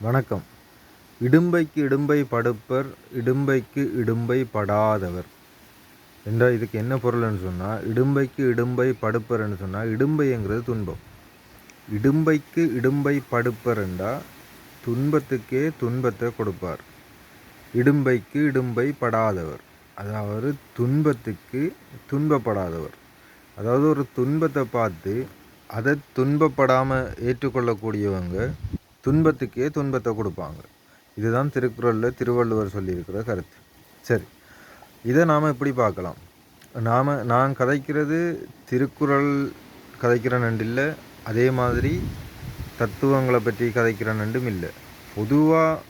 வணக்கம். இடும்பைக்கு இடும்பை படுப்பர், இடும்பைக்கு இடும்பை படாதவர் என்றால் இதுக்கு என்ன பொருள்னு சொன்னால், இடும்பைக்கு இடும்பை படுப்பர்ன்னு சொன்னால் இடும்பைங்கிறது துன்பம். இடும்பைக்கு இடும்பை படுப்பர் என்றால் துன்பத்துக்கே துன்பத்தை கொடுப்பார். இடும்பைக்கு இடும்பை படாதவர் அதாவது துன்பத்துக்கு துன்பப்படாதவர். அதாவது ஒரு துன்பத்தை பார்த்து அதை துன்பப்படாமல் ஏற்றுக்கொள்ளக்கூடியவங்க துன்பத்துக்கே துன்பத்தை கொடுப்பாங்க. இதுதான் திருக்குறளில் திருவள்ளுவர் சொல்லியிருக்கிற கருத்து. சரி, இதை நாம் எப்படி பார்க்கலாம்? நான் கதைக்கிறது திருக்குறள் கதைக்கிற நண்டு இல்லை, அதே மாதிரி தத்துவங்களை பற்றி கதைக்கிற நண்டும் இல்லை. பொதுவாக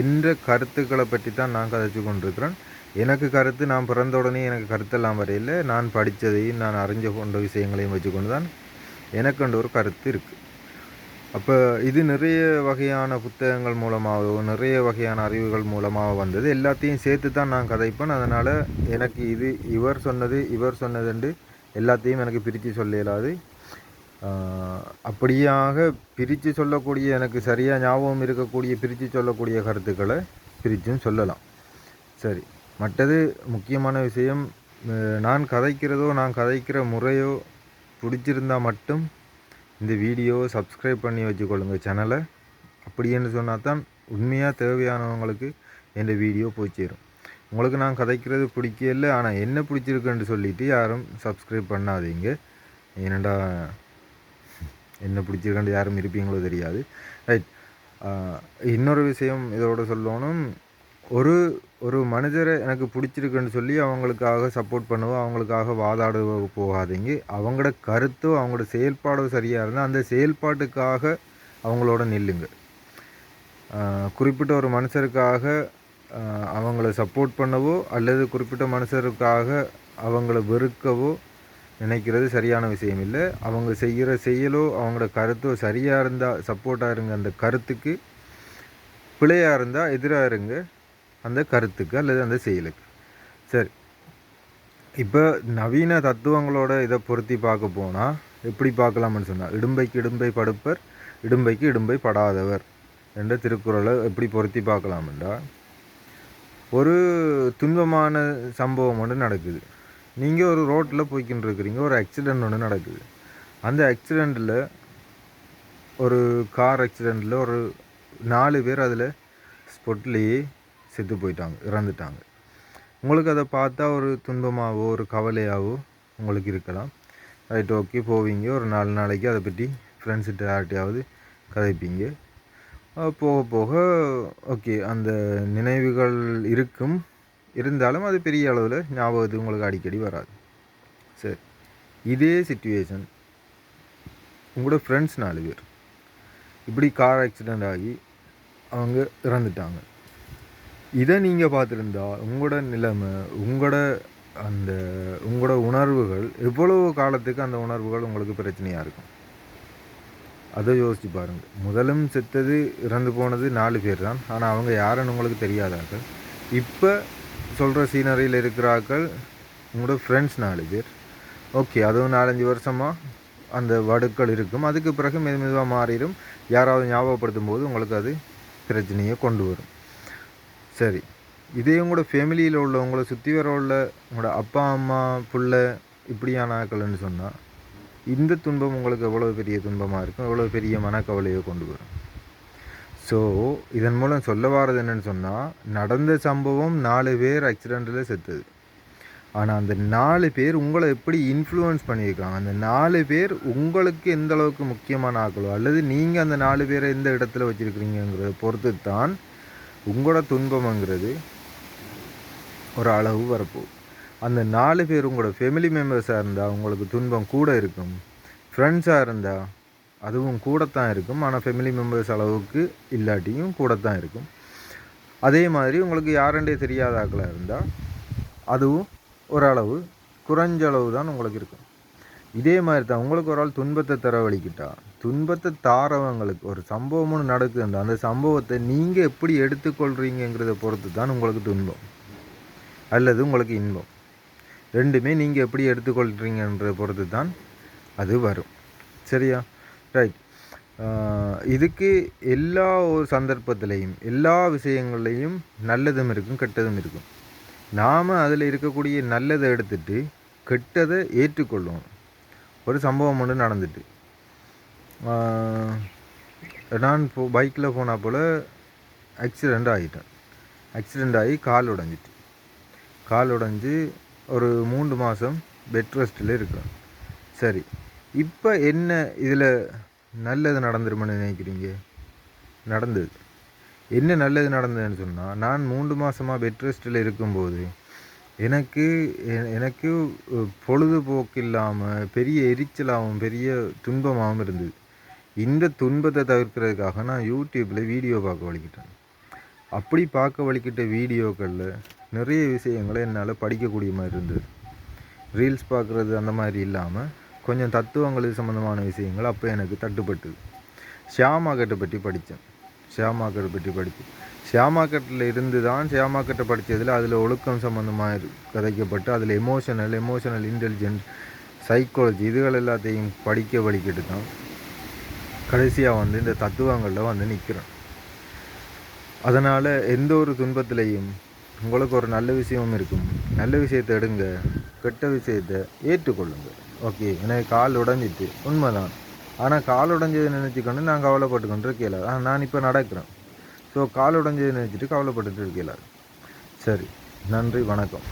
என்ற கருத்துக்களை பற்றி தான் நான் கதைச்சு கொண்டிருக்கிறேன். எனக்கு கருத்து, நான் பிறந்த உடனே எனக்கு கருத்தெல்லாம் வரையில் நான் படித்ததையும் நான் அறிஞ்ச கொண்ட விஷயங்களையும் வச்சுக்கொண்டு தான் எனக்குண்டு ஒரு கருத்து இருக்குது. அப்போ இது நிறைய வகையான புத்தகங்கள் மூலமாகவோ நிறைய வகையான அறிவுகள் மூலமாக வந்தது. எல்லாத்தையும் சேர்த்து தான் நான் கதைப்பேன். அதனால் எனக்கு இது இவர் சொன்னதுண்டு எல்லாத்தையும் எனக்கு பிரித்து சொல்ல இயலாது. அப்படியாக பிரித்து சொல்லக்கூடிய, எனக்கு சரியாக ஞாபகம் இருக்கக்கூடிய பிரித்து சொல்லக்கூடிய கருத்துக்களை பிரித்தும் சொல்லலாம். சரி, மற்றது முக்கியமான விஷயம், நான் கதைக்கிற முறையோ பிடிச்சிருந்தால் மட்டும் இந்த வீடியோவை சப்ஸ்கிரைப் பண்ணி வச்சுக்கொள்ளுங்கள் சேனலை. அப்படின்னு சொன்னால் தான் உண்மையாக தேவையானவங்களுக்கு இந்த வீடியோ போய் சேரும். உங்களுக்கு நான் கதைக்கிறது பிடிக்கல, ஆனால் என்ன பிடிச்சிருக்குன்னு சொல்லிவிட்டு யாரும் சப்ஸ்கிரைப் பண்ணாதீங்க. ஏனண்டா என்ன பிடிச்சிருக்குன்னு யாரும் இருப்பீங்களோ தெரியாது. ரைட். இன்னொரு விஷயம் இதோட சொல்லணும், ஒரு ஒரு மனிதரை எனக்கு பிடிச்சிருக்குன்னு சொல்லி அவங்களுக்காக சப்போர்ட் பண்ணுவோம், அவங்களுக்காக வாதாடுவ போகாதீங்க. அவங்களோட கருத்தோ அவங்களோட செயல்பாடோ சரியாக இருந்தால் அந்த செயல்பாட்டுக்காக அவங்களோட நில்லுங்க. குறிப்பிட்ட ஒரு மனுஷருக்காக அவங்கள சப்போர்ட் பண்ணவோ அல்லது குறிப்பிட்ட மனுஷருக்காக அவங்கள வெறுக்கவோ நினைக்கிறது சரியான விஷயம் இல்லை. அவங்க செய்கிற செயலோ அவங்களோட கருத்தோ சரியாக இருந்தால் சப்போர்ட்டாக இருங்க அந்த கருத்துக்கு, பிழையாக இருந்தால் எதிராக இருங்க அந்த கருத்துக்கு அல்லது அந்த செயலுக்கு. சரி, இப்போ நவீன தத்துவங்களோட இதை பொருத்தி பார்க்க போனால் எப்படி பார்க்கலாம்னு சொன்னால், இடும்பைக்கு இடும்பை படுப்பர், இடும்பைக்கு இடும்பை படாதவர் என்ற திருக்குறளை எப்படி பொருத்தி பார்க்கலாம்ன்றா, ஒரு துன்பமான சம்பவம் ஒன்று நடக்குது. நீங்கள் ஒரு ரோட்டில் போய்கின்னு இருக்கிறீங்க, ஒரு ஆக்சிடெண்ட் ஒன்று நடக்குது. அந்த ஆக்சிடெண்ட்டில், ஒரு கார் ஆக்சிடெண்ட்டில் ஒரு 4 பேர் அதில் ஸ்பாட்லேயே செத்து போயிட்டாங்க, இறந்துட்டாங்க. உங்களுக்கு அதை பார்த்தா ஒரு துன்பமாகவோ ஒரு கவலையாகவோ உங்களுக்கு இருக்கலாம். ரைட், ஓகே, போவீங்க. ஒரு 4 நாளைக்கு அதை பற்றி ஃப்ரெண்ட்ஸ்கிட்ட யார்ட்டையாவது கதைப்பீங்க. போக போக ஓகே, அந்த நினைவுகள் இருந்தாலும் அது பெரிய அளவில் ஞாபகத்துக்கு உங்களுக்கு அடிக்கடி வராது. சரி, இதே சிச்சுவேஷன் உங்களோட ஃப்ரெண்ட்ஸ் 4 பேர் இப்படி கார் ஆக்சிடெண்ட் ஆகி அவங்க இறந்துட்டாங்க. இதை நீங்கள் பார்த்துருந்தா உங்களோட நிலைமை, உங்களோட உணர்வுகள் எவ்வளவு காலத்துக்கு அந்த உணர்வுகள் உங்களுக்கு பிரச்சனையாக இருக்கும், அதை யோசித்து பாருங்கள். முதலும் செத்தது இறந்து போனது 4 பேர் தான், ஆனால் அவங்க யாருன்னு உங்களுக்கு தெரியாதாக்கள். இப்போ சொல்கிற சீனரியில் இருக்கிறாக்கள் உங்களோட ஃப்ரெண்ட்ஸ் 4 பேர். ஓகே, அதுவும் 4-5 வருஷமாக அந்த வடுக்கள் இருக்கும். அதுக்கு பிறகு மெதுவாக மாறிடும். யாராவது ஞாபகப்படுத்தும் போது உங்களுக்கு அது பிரச்சனையை கொண்டு வரும். சரி, இதே உங்களோட ஃபேமிலியில் உங்களை சுற்றி வர உள்ள உங்களோட அப்பா அம்மா பிள்ளை இப்படியான ஆக்கள்னு சொன்னால் இந்த துன்பம் உங்களுக்கு எவ்வளோ பெரிய துன்பமாக இருக்கும், எவ்வளோ பெரிய மனக்கவலையை கொண்டு வரும். ஸோ இதன் மூலம் சொல்ல வர்றது என்னென்னு சொன்னால், நடந்த சம்பவம் 4 பேர் ஆக்சிடெண்ட்டில் செத்துது. ஆனால் அந்த 4 பேர் உங்களை எப்படி இன்ஃப்ளூயன்ஸ் பண்ணியிருக்காங்க, அந்த 4 பேர் உங்களுக்கு எந்த அளவுக்கு முக்கியமான ஆக்களோ அல்லது நீங்கள் அந்த 4 பேரை எந்த இடத்துல வச்சுருக்கிறீங்கிறத பொறுத்து தான் உங்களோட துன்பம்ங்கிறது ஒரு அளவு வரப்போகுது. அந்த 4 பேர் உங்களோட ஃபேமிலி மெம்பர்ஸாக இருந்தால் உங்களுக்கு துன்பம் கூட இருக்கும். ஃப்ரெண்ட்ஸாக இருந்தால் அதுவும் கூடத்தான் இருக்கும், ஆனால் ஃபேமிலி மெம்பர்ஸ் அளவுக்கு இல்லாட்டியும் கூடத்தான் இருக்கும். அதே மாதிரி உங்களுக்கு யாருண்டே தெரியாத ஆக்களாக இருந்தால் அதுவும் ஓரளவு குறைஞ்ச அளவு தான் உங்களுக்கு இருக்கும். இதே மாதிரி தான் உங்களுக்கு ஒரு ஆள் துன்பத்தை தரவழிக்கிட்டா, துன்பத்தை தாரவங்களுக்கு ஒரு சம்பவம் ஒன்று நடக்குதுண்டா, அந்த சம்பவத்தை நீங்கள் எப்படி எடுத்துக்கொள்கிறீங்கிறத பொறுத்து தான் உங்களுக்கு துன்பம் அல்லது உங்களுக்கு இன்பம். ரெண்டுமே நீங்கள் எப்படி எடுத்துக்கொள்கிறீங்கன்றதை பொறுத்து தான் அது வரும். சரியா? ரைட். இதுக்கு எல்லா ஒரு சந்தர்ப்பத்திலையும் எல்லா விஷயங்கள்லையும் நல்லதும் இருக்கும் கெட்டதும் இருக்கும். நாம் அதில் இருக்கக்கூடிய நல்லதை எடுத்துட்டு கெட்டதை ஏற்றுக்கொள்ளணும். ஒரு சம்பவம் ஒன்று நடந்துட்டு, நான் பைக்கில் போனால் போல் ஆக்சிடெண்ட் ஆகிட்டேன். ஆக்சிடெண்ட் ஆகி கால் உடைஞ்சி ஒரு 3 மாதம் பெட் ரெஸ்ட்டில் இருக்கிறேன். சரி, இப்போ என்ன இதில் நல்லது நடந்துருமென்னு நினைக்கிறீங்க? நடந்தது. என்ன நல்லது நடந்ததுன்னு சொன்னால், நான் 3 மாதமாக பெட் ரெஸ்ட்டில் இருக்கும்போது எனக்கு பொழுதுபோக்கு இல்லாமல் பெரிய எரிச்சலாகவும் பெரிய துன்பமாகவும் இருந்தது. இந்த துன்பத்தை தவிர்க்கிறதுக்காக நான் யூடியூப்பில் வீடியோ பார்க்க வலிக்கிட்டேன். அப்படி பார்க்க வலிக்கிட்ட வீடியோக்களில் நிறைய விஷயங்களை என்னால் படிக்கக்கூடிய மாதிரி இருந்தது. ரீல்ஸ் பார்க்குறது அந்த மாதிரி இல்லாமல் கொஞ்சம் தத்துவங்கள் சம்மந்தமான விஷயங்கள் அப்போ எனக்கு தட்டுப்பட்டுது. ஷேர் மார்க்கெட்டை பற்றி படித்தேன். ஷேர் மார்க்கெட்டில் இருந்து தான் ஷேர் மார்க்கெட்டை படித்ததில் அதில் ஒழுக்கம் சம்மந்தமாக கதைக்கப்பட்டு அதில் எமோஷனல் இன்டெலிஜென்ஸ், சைக்காலஜி இதுகள் எல்லாத்தையும் படிக்கிட்டு தான் கடைசியாக இந்த தத்துவங்களில் நிற்கிறேன். அதனால் எந்த ஒரு துன்பத்திலையும் உங்களுக்கு ஒரு நல்ல விஷயமும் இருக்கும். நல்ல விஷயத்தை எடுங்க, கெட்ட விஷயத்தை ஏற்றுக்கொள்ளுங்க. ஓகே, எனக்கு கால் உடைஞ்சிட்டு உண்மைதான். ஆனால் கால் உடைஞ்சதை நினச்சிக்கொண்டு நான் கவலைப்பட்டுக்கொண்டு இருக்கல. நான் இப்போ நடக்கிறேன். ஸோ கால் உடைஞ்சதை நினச்சிட்டு கவலைப்பட்டுட்டு இருக்கல. சரி, நன்றி, வணக்கம்.